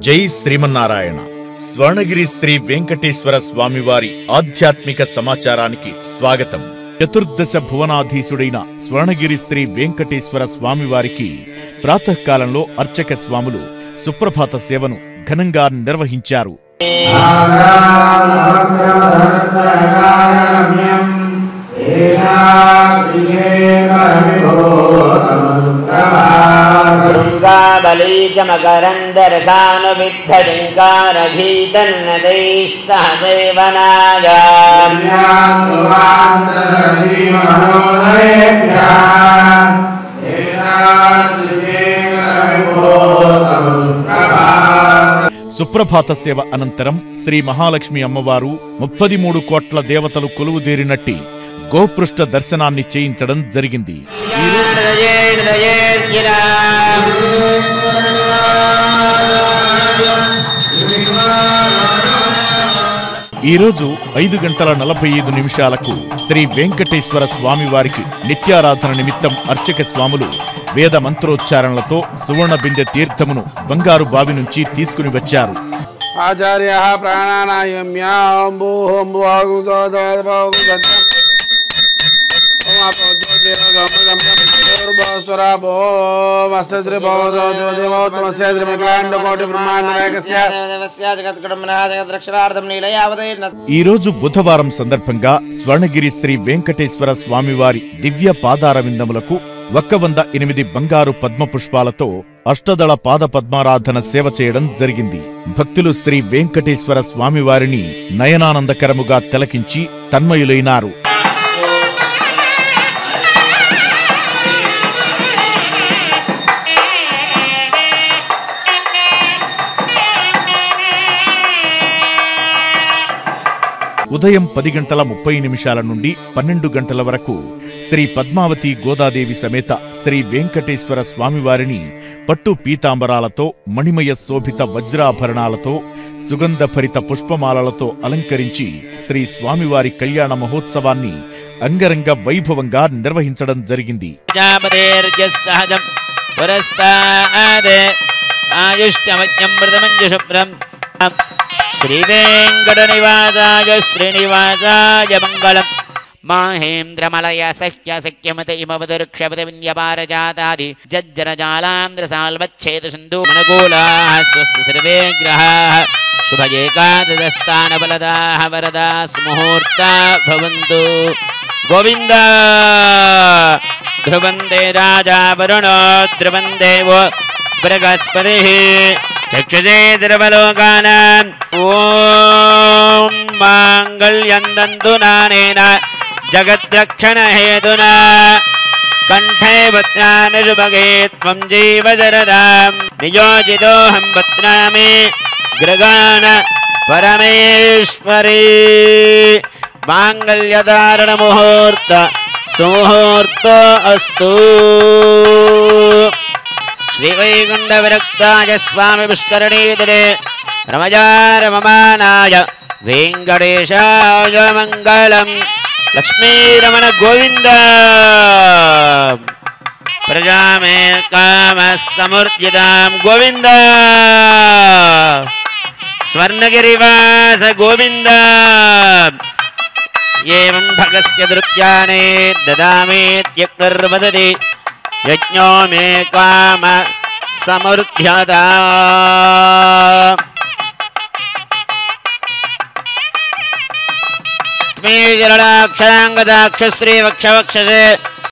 జై శ్రీమన్నారాయణ. స్వర్ణగిరి శ్రీ వెంకటేశ్వర స్వామివారి ఆధ్యాత్మిక సమాచారానికి స్వాగతం. చతుర్దశ భువనాధీశుడైన స్వర్ణగిరి శ్రీ వెంకటేశ్వర స్వామివారికి ప్రాతకాలంలో అర్చక స్వాములు సుప్రభాత సేవను ఘనంగా నిర్వహించారు. बलीचमकरन्दरसानुविद्धटिङ्कारगीतन्नदैः सह सेवनाय సుప్రభాత సేవ అనంతరం శ్రీ మహాలక్ష్మి అమ్మవారు 33 కోట్ల దేవతలు కొలువుదేరినట్టి గోపృష్ఠ దర్శనాన్ని చేయించడం జరిగింది. ఈరోజు 5:45 శ్రీ వెంకటేశ్వర స్వామివారికి నిత్యారాధన నిమిత్తం అర్చక స్వాములు వేద మంత్రోచ్చారణలతో సువర్ణ బిందె తీర్థమును బంగారు బావి నుంచి తీసుకుని వచ్చారు. ఆచార్య ఈ రోజు బుధవారం సందర్భంగా స్వర్ణగిరి శ్రీ వెంకటేశ్వర స్వామివారి దివ్య పాదారవిందములకు 108 బంగారు పద్మ పుష్పాలతో అష్టదళ పాద పద్మారాధన సేవ చేయడం జరిగింది. భక్తులు శ్రీ వెంకటేశ్వర స్వామివారిని నయనానందకరముగా తిలకించి తన్మయులైనారు. ఉదయం 10:30 నుండి 12 వరకు శ్రీ పద్మావతి గోదాదేవి సమేత శ్రీ వెంకటేశ్వర స్వామివారిని పట్టు పీతాంబరాలతో మణిమయ శోభిత వజ్రాభరణాలతో సుగంధభరిత పుష్పమాలలతో అలంకరించి శ్రీ స్వామివారి కళ్యాణ మహోత్సవాన్ని అంగరంగ వైభవంగా నిర్వహించడం జరిగింది. శ్రీవేంకటనివాసాయ శ్రీనివాసాయ మంగళం. మాహేంద్రమలయ సహ్య సఖ్యమత ఇమవదృక్షవతి విన్యపారజాతాది జజ్జనజాలాంధ్ర సాల్వచ్ఛేద సింధు మనగోళాః స్వస్తి సర్వే గ్రహాః శుభ ఏకాదశస్థాన బలదాః వరదాస్ ముహూర్తా భవంతు. గోవింద ధ్రువందే రాజా వరుణో ధ్రువం దేవో బృహస్పతిః చక్షుషే ధ్రువలోకానాం. ఓం మాంగళ్యం దంతునానేన జగద్రక్షణ హేతునా కంఠే భద్రాన్ శుభగే త్వం జీవ శరదాం. నియోజితోహం భద్రామి గృగాణ పరమేశ్వరీ. మాంగళ్యధారణ ముహూర్త సుముహూర్త అస్తు. శ్రీవైకుంఠ విరక్తాయ స్వామి పుష్కరణీతరే రమజారమమానాయ వెంకటేశాయ మంగళం. లక్ష్మీరమణ గోవింద. ప్రజామే కామ సమూర్జితాం గోవింద. స్వర్ణగిరివాస గోవింద. ఏవం భగస్య దృత్యానే దదామేత్యక్తర్వదతి యజ్ఞో మే కామ సమృద్ధ్యత. లక్ష్మీశరణాక్షరాంగదాక్ష శ్రీ వక్షవక్షసే